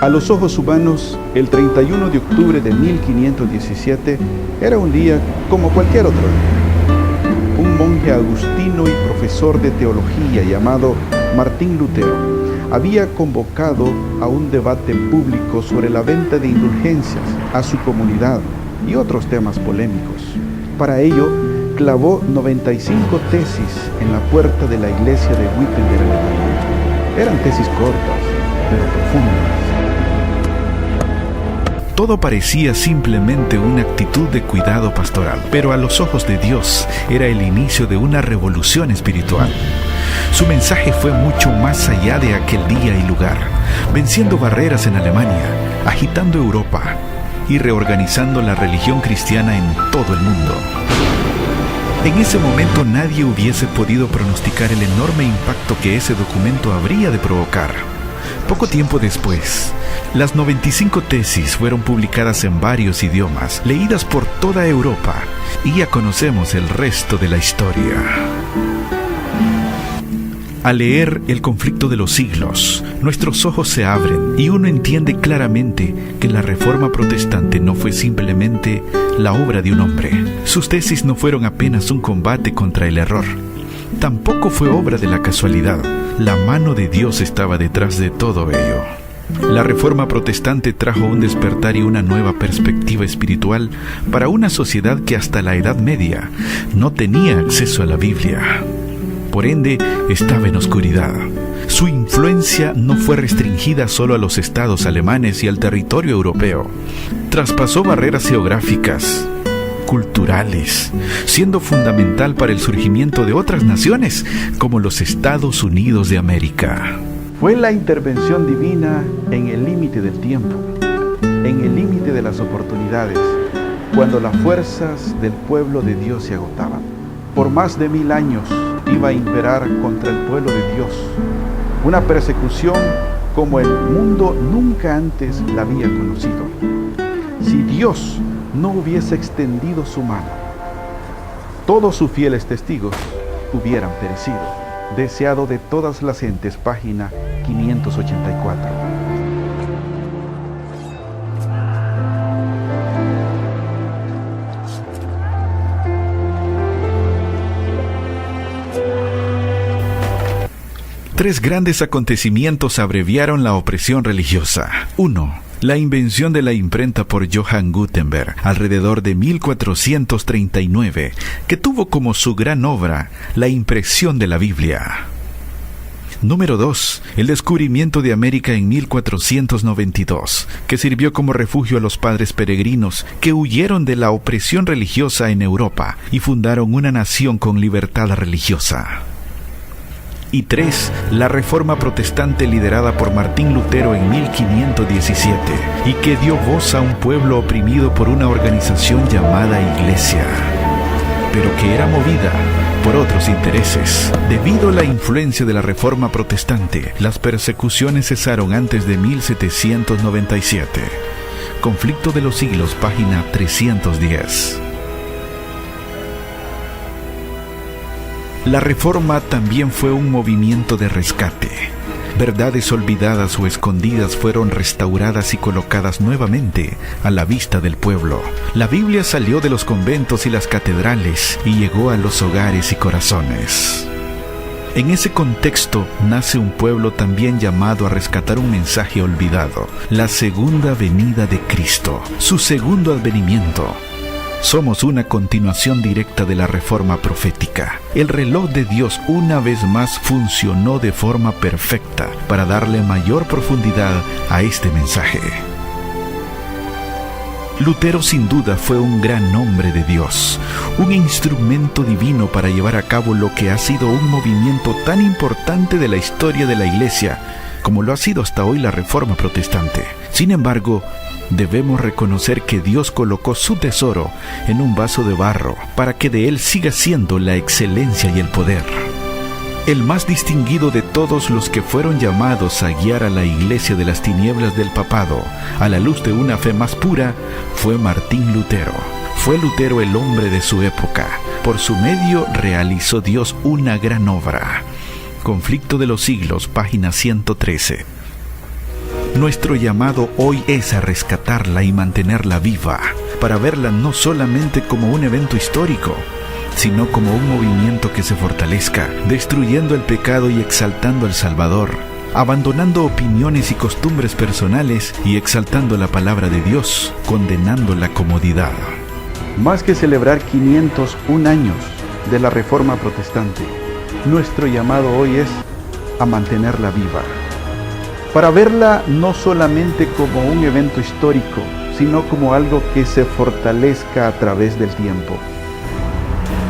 A los ojos humanos, el 31 de octubre de 1517 era un día como cualquier otro día. Un monje agustino y profesor de teología llamado Martín Lutero había convocado a un debate público sobre la venta de indulgencias a su comunidad y otros temas polémicos. Para ello, clavó 95 tesis en la puerta de la iglesia de Wittenberg, Alemania. Eran tesis cortas, pero profundas. Todo parecía simplemente una actitud de cuidado pastoral, pero a los ojos de Dios era el inicio de una revolución espiritual. Su mensaje fue mucho más allá de aquel día y lugar, venciendo barreras en Alemania, agitando Europa y reorganizando la religión cristiana en todo el mundo. En ese momento nadie hubiese podido pronosticar el enorme impacto que ese documento habría de provocar. Poco tiempo después, las 95 tesis fueron publicadas en varios idiomas, leídas por toda Europa, y ya conocemos el resto de la historia. Al leer El conflicto de los siglos, nuestros ojos se abren y uno entiende claramente que la Reforma Protestante no fue simplemente la obra de un hombre. Sus tesis no fueron apenas un combate contra el error. Tampoco fue obra de la casualidad. La mano de Dios estaba detrás de todo ello. La Reforma Protestante trajo un despertar y una nueva perspectiva espiritual para una sociedad que hasta la Edad Media no tenía acceso a la Biblia. Por ende, estaba en oscuridad. Su influencia no fue restringida solo a los estados alemanes y al territorio europeo. Traspasó barreras geográficas, culturales, siendo fundamental para el surgimiento de otras naciones como los Estados Unidos de América. Fue la intervención divina en el límite del tiempo, en el límite de las oportunidades, cuando las fuerzas del pueblo de Dios se agotaban. Por más de 1000 años iba a imperar contra el pueblo de Dios una persecución como el mundo nunca antes la había conocido. Si Dios no hubiese extendido su mano, todos sus fieles testigos hubieran perecido. Deseado de todas las gentes, página 584. Tres grandes acontecimientos abreviaron la opresión religiosa. 1. La invención de la imprenta por Johann Gutenberg alrededor de 1439, que tuvo como su gran obra la impresión de la Biblia. Número 2. El descubrimiento de América en 1492, que sirvió como refugio a los padres peregrinos que huyeron de la opresión religiosa en Europa y fundaron una nación con libertad religiosa. Y 3. La Reforma Protestante liderada por Martín Lutero en 1517 y que dio voz a un pueblo oprimido por una organización llamada Iglesia, pero que era movida por otros intereses. Debido a la influencia de la Reforma Protestante, las persecuciones cesaron antes de 1797. Conflicto de los siglos, página 310. La Reforma también fue un movimiento de rescate. Verdades olvidadas o escondidas fueron restauradas y colocadas nuevamente a la vista del pueblo. La Biblia salió de los conventos y las catedrales y llegó a los hogares y corazones. En ese contexto nace un pueblo también llamado a rescatar un mensaje olvidado: la segunda venida de Cristo, su segundo advenimiento. Somos una continuación directa de la Reforma profética. El reloj de Dios una vez más funcionó de forma perfecta para darle mayor profundidad a este mensaje. Lutero sin duda fue un gran hombre de Dios, un instrumento divino para llevar a cabo lo que ha sido un movimiento tan importante de la historia de la Iglesia, como lo ha sido hasta hoy la Reforma Protestante. Sin embargo, debemos reconocer que Dios colocó su tesoro en un vaso de barro para que de él siga siendo la excelencia y el poder. El más distinguido de todos los que fueron llamados a guiar a la Iglesia de las tinieblas del papado a la luz de una fe más pura fue Martín Lutero. Fue Lutero el hombre de su época. Por su medio realizó Dios una gran obra. Conflicto de los siglos, página 113. Nuestro llamado hoy es a rescatarla y mantenerla viva, para verla no solamente como un evento histórico, sino como un movimiento que se fortalezca, destruyendo el pecado y exaltando al Salvador, abandonando opiniones y costumbres personales y exaltando la palabra de Dios, condenando la comodidad. Más que celebrar 501 años de la Reforma Protestante, nuestro llamado hoy es a mantenerla viva, para verla no solamente como un evento histórico, sino como algo que se fortalezca a través del tiempo,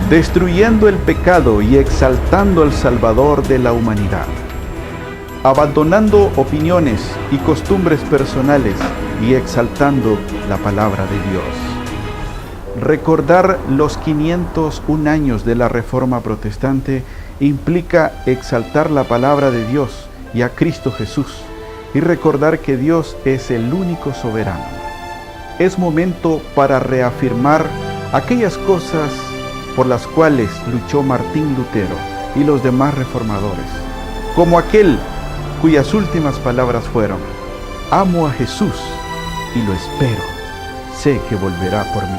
destruyendo el pecado y exaltando al Salvador de la humanidad, abandonando opiniones y costumbres personales y exaltando la palabra de Dios. Recordar los 501 años de la Reforma Protestante implica exaltar la palabra de Dios y a Cristo Jesús y recordar que Dios es el único soberano. Es momento para reafirmar aquellas cosas por las cuales luchó Martín Lutero y los demás reformadores, como aquel cuyas últimas palabras fueron: amo a Jesús y lo espero, sé que volverá por mí.